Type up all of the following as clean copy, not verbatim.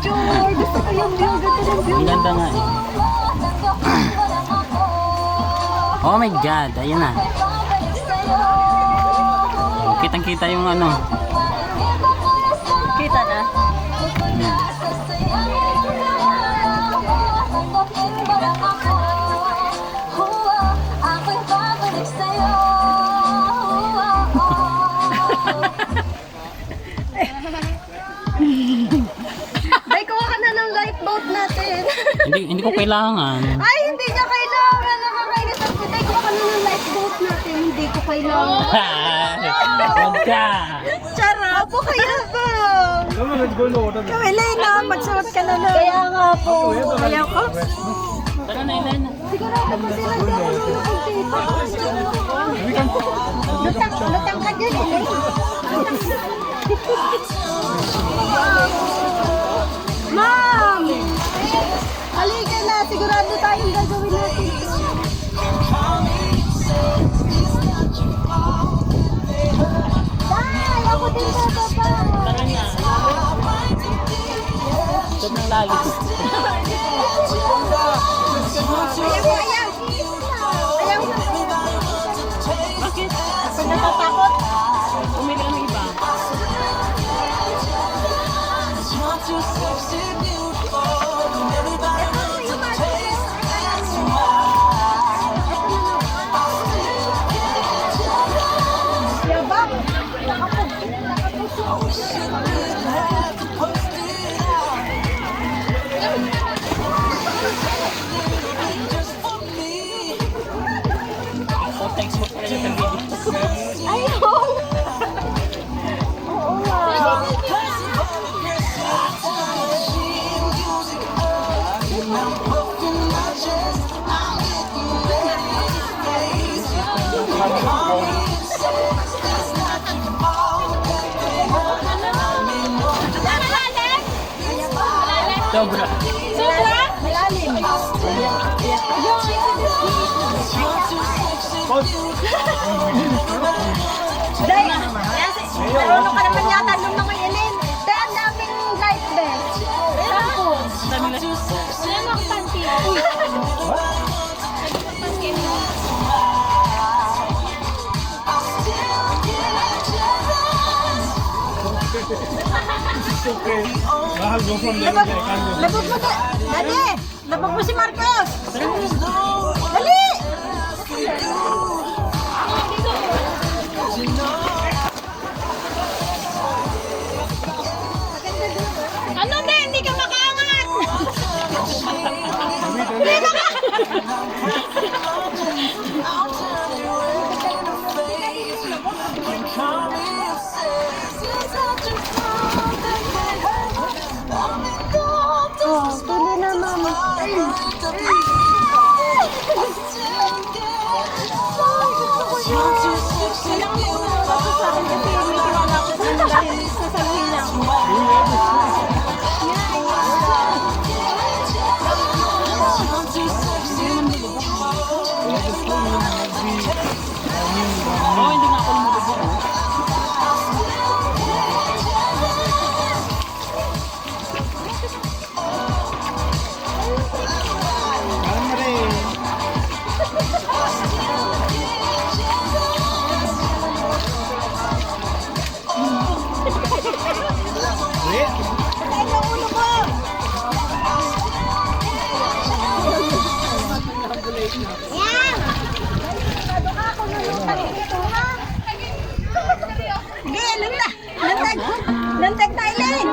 picture. Gusto ko yung view. Ganda ng view. Ang ganda nga eh. Oh my God, ayun na. Kitang-kita yung ano. Kita na? Day, kuha ka na ng lifeboat natin. Hindi ko kailangan. Ay, hindi niya kailangan. Nakakainis ang Day, kuha ka na ng lifeboat natin. Hindi ko kailangan. Huwag ka. Charot po kaya ba? Kami, Lena, magsuot ka na na. Kaya nga po. Kaya ko? Tara na, Elena. Sigurado po sila hindi ako nulupag dito. Lutang ka dyan, Elena. Ma'am! Halika na, sigurado tayong gagawin natin. Day, ako din bababa. Tara na. Sobrang lalim. Ayaw. Bakit? Pag natatakot, Umili ang iba. yabang. So, thanks for pala sa video. Ayaw. Oo nga. Sobra. Malalim. Day, marunong ka naman yata nung mga ilin. Day, ang daming light bells. Sampo. Dami na. Ano ang panty? Mahal go from there. Labog mo ka. Dali! Labog mo si Marcos! Dali! Ano na? Hindi ka makaangat! Hindi maka... Oh, tuloy na, mama. Oh, hindi nga ako lumubog. Patay ang ulo ko! Yan! Sigurado ka kung nalutang dito, ha? Sige, lantag! Lantag! Lantag tayo, Len!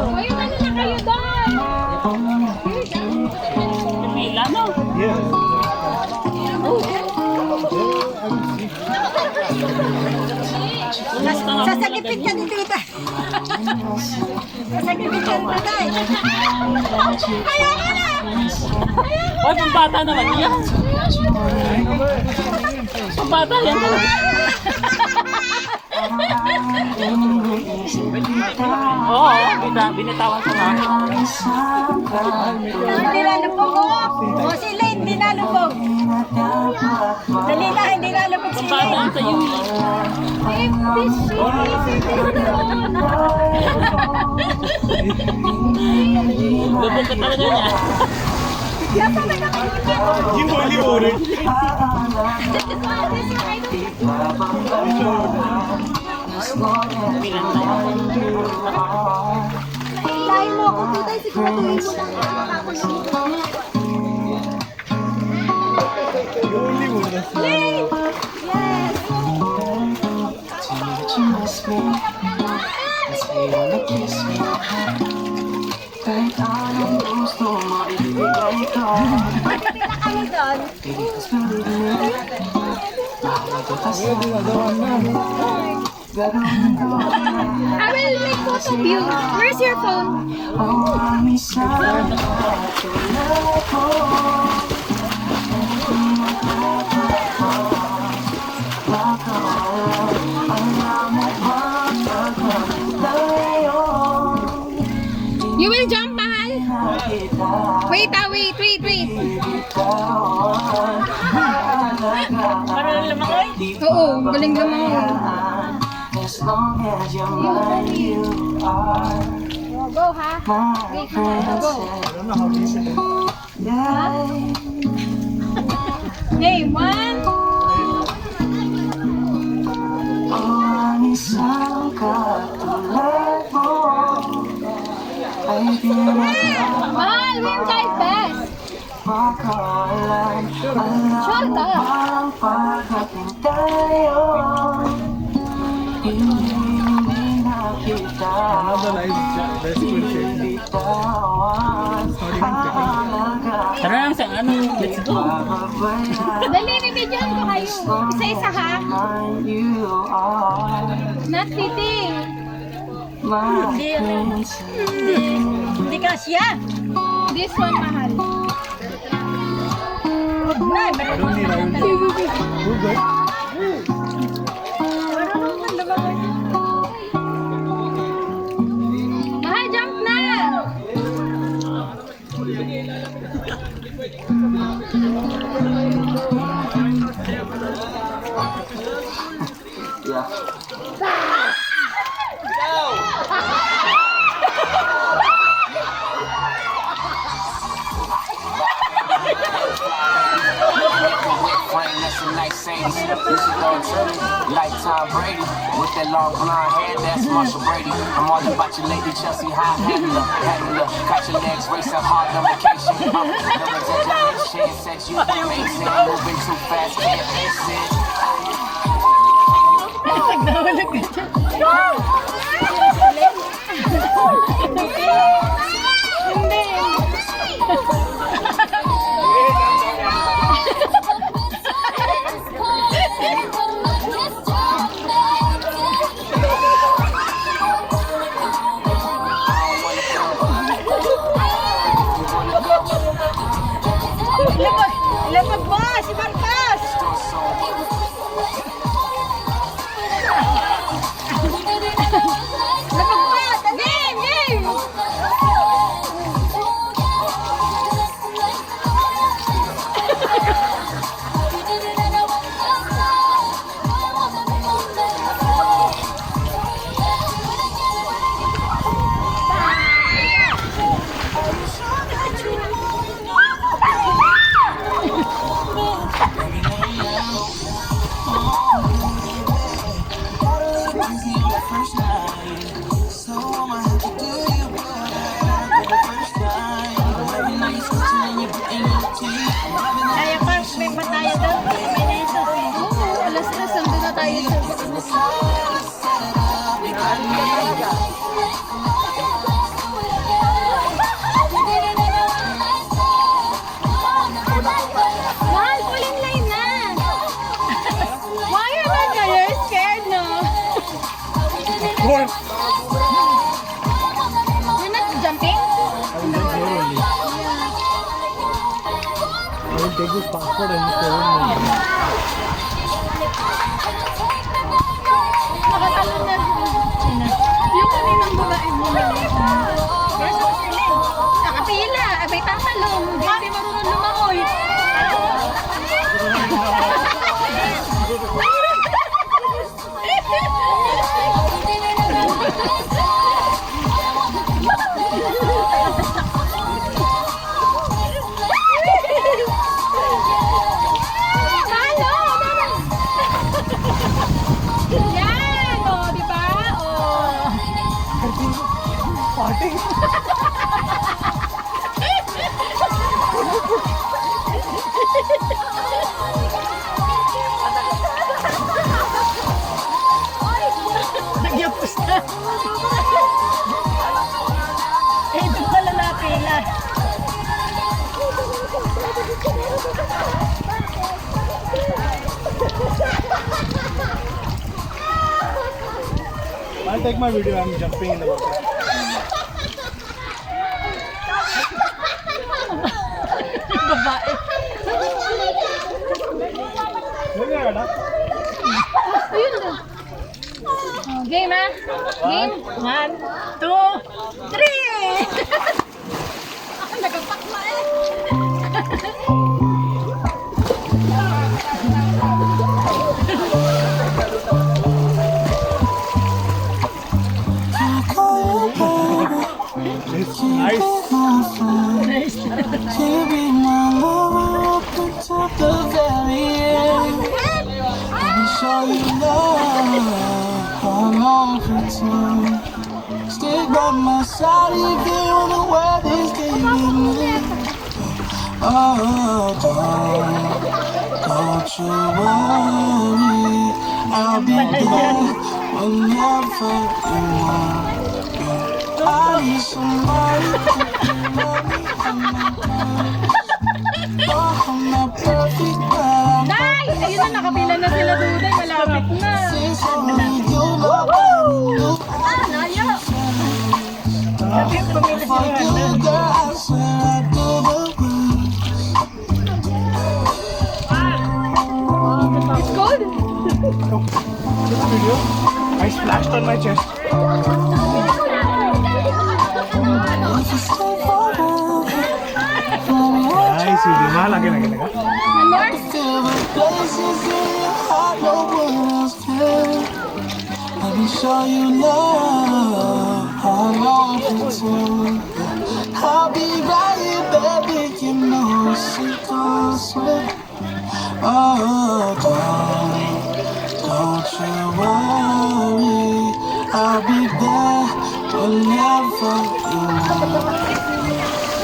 Ayun, ano na kayo doon? Pila, no? Yes. Sasagipin ka ni tita. Sasagipin ka ni tita. Ayaw ka na! Oh, pambata naman yan. Pambata yan. Oo, binitawan ko na. Hindi nalubog ko. O si Lane, hindi nalubog. Dali na, hindi nilalapag si Pambata Elaine. yan sa'yo. Lubog ka talaga niya. Yung huli-huli. Lain mo ako dito, siguraduhin mo lang ako Yung huli-huli. Yes! Pila kami doon. I will make photo of you. Where's your phone? You will jump, mahal? Wait, wait. Parang lumakoy. Oo, galing naman. Go, ha? Okay, go. Hey, one. Mahal, we'll dive best. Shut up. Another life best friend. Tara lang sa ano, let's go. Dali, bibidyohan ko kayo. Isa-isa, ha? Not sitting. Hindi ka siya. This one, mahal. I don't need iron. We're good. Mahal, jump na! That's a nice saying. You should go and turn it like Tom Brady. With that long blonde hair, that's Marshall Brady. I'm all about your lady Chelsea high handler. Got your legs racing hard on vacation. No exaggeration, said you amazing. Moving too fast, can't face it. Lapag mo, si Marcos! Lapag mo, game! Kaya pa, may pa tayo doon. May nito. Oo, alas na, sando na tayo sa... Mahal, pulling line na! Why are you you're scared, no? Of course. You're not jumping? I will take this passport and show him. Nakatalon na. Yung kaninang babae mo. Nakapila. Abay tatalong. Hindi marunong lumakoy. I'll take my video. I'm jumping in the water. Babae. Maybe I got Ayun na. Oh, game ah. Game. 1, 2, 3. Ako nagapakma eh. It's nice. Can be my lover up until the very end. Let me show you love. How long for two? Stick by my side even when the world is giving me. Oh, don't you worry. I'll be there whenever you want. I need somebody who can love me from my past. Oh, I'm not perfect, but I'm Nay! Ayun na, nakapila na sila Duday. Malapit na. Since only you nobody knew Ah, nayo. for you, girl, I swear I'd do the world. It's cold. This video, I splashed on my chest. If you stay forever, Nice video. Mahal lagi na ginaga. More? feel the places in your heart no one else can. Let me show you love. How long for two? I'll be right here, baby. You know it's simple, sweet. Oh, don't you worry. I'll be there whenever you want.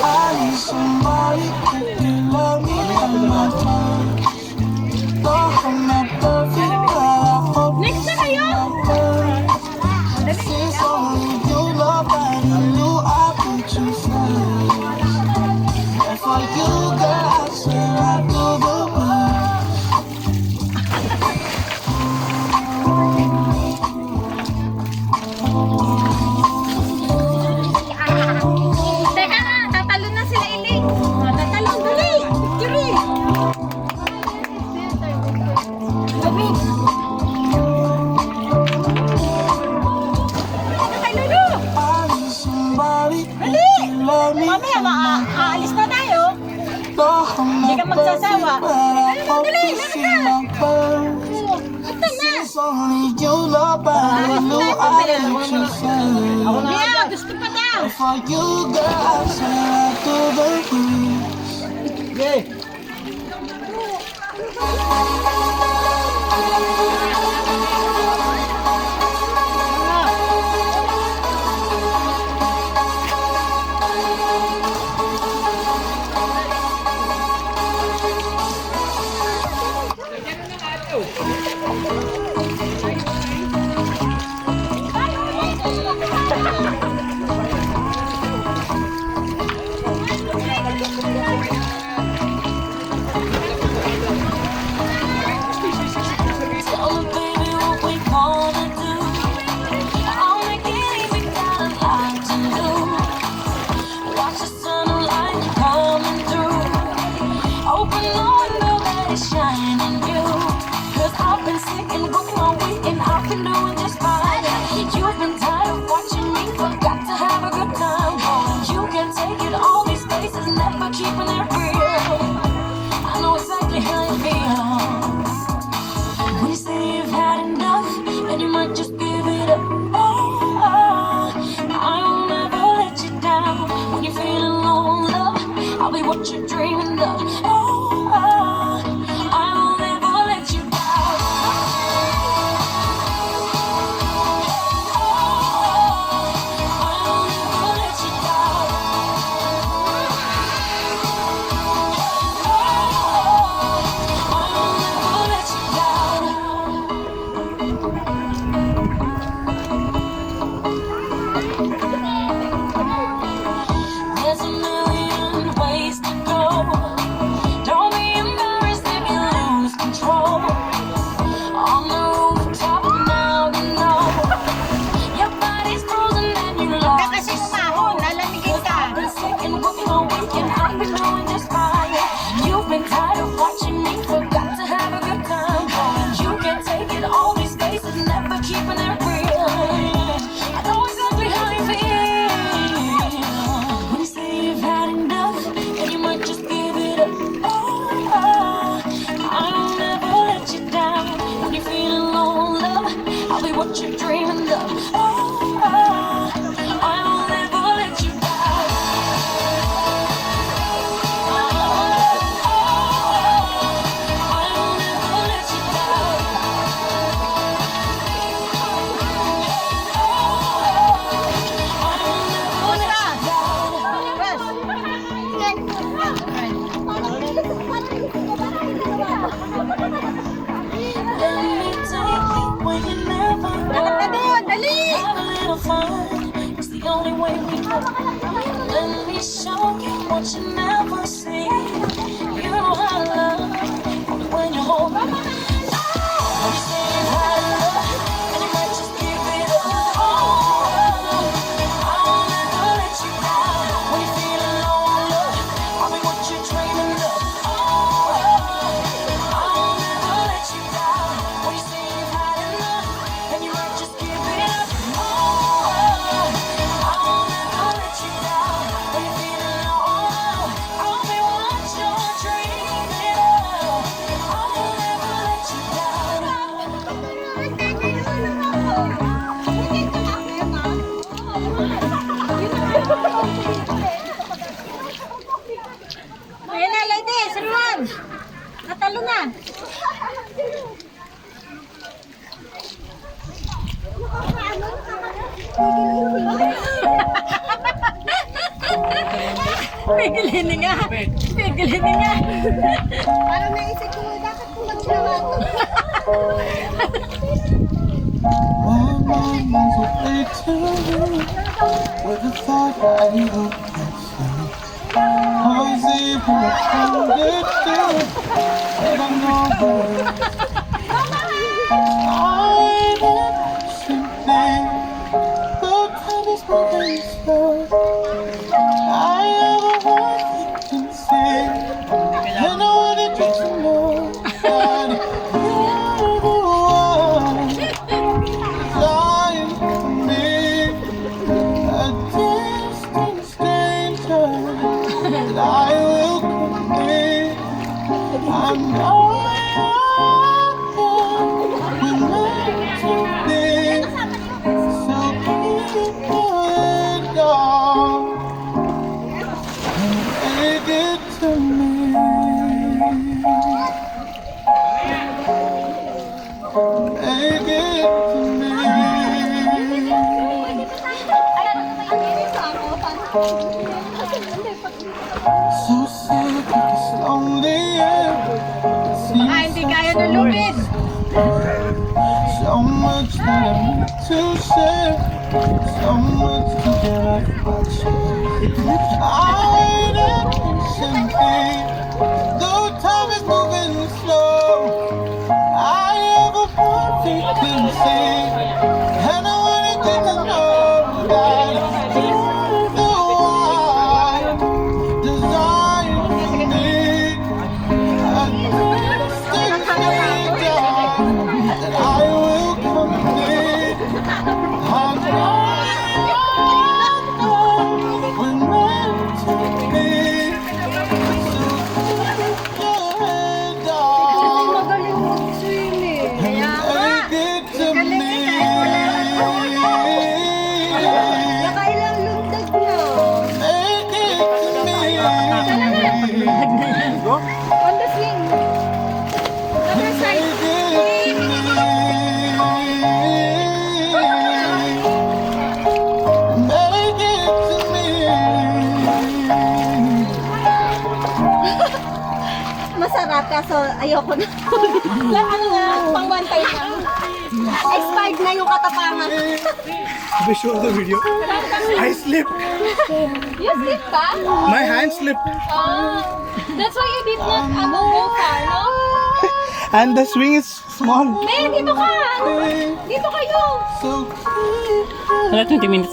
I need somebody who can love me from my past. Oh, I'm not perfect, but I hope Next na kayo. since only you nobody knew I put you first. And for you, girl, I swear I'd do the world. Teka na, tatalo na sila Ili. Oh, tatalon, dali. Victory. Gabi. Kay Lulu. I need somebody who Dali. can love me Mamaya, from my aalis na tayo. No, I'm Hindi ka not magsasawa. perfect, but I hope Dali, you meron see ka. my birth. Ito na. Since only you nobody knew I put you first. Mia, gusto pa daw. And for you, girl, I swear I'd do the world. show you what you never see. You know how I love when you hold me. When you say I love, and you might just give it up. Oh, I'll never let you down. When you feel alone, love, I'll be what you're dreaming of. Oh, I'll never let you down. When you say you've had enough, and you might just give it up. Oh, I'll never let you down. When you feel alone, I'll be what you're dreaming of. I'll never let you down. Ayan na, ladies, everyone. Natalo na. Pigilin nga. Pigilin nga. Parang naisip ko, dapat kung magsawa to. My mind is a big tune with the thought I hope I see when I found it too. And I know I am simply the time is moving slow. I am a one you can see. And I wanted you to know that you're the one lying for me, a distant stranger that I will commit. I know you're meant to be, so keep your head down and take it to me. Make it to me. So sad because lonely Ah, hindi kaya nulubid. so much that I need to share, so much to get about you. I waited patiently, though time is moving slow. I have a perfect vacancy, and I wanted you to know that you're the one designed for me. A distant stranger that I will complete. I know we're meant to be, so keep your head down Magaling mag-swim eh. Kaya nga. and take it to me. Nakailang lundag na. Make it to me. On the swing. Other side. Make it to me. Make it to me. Masarap kaso ayoko na. Ano nga, pang one time lang. Expired na yung katapangan. Let me show the video. I slipped. You slip ka? My hand slipped. That's why you did not go far, no? And the swing is small. Dito ka! Dito kayo! So keep Wala 20 minutes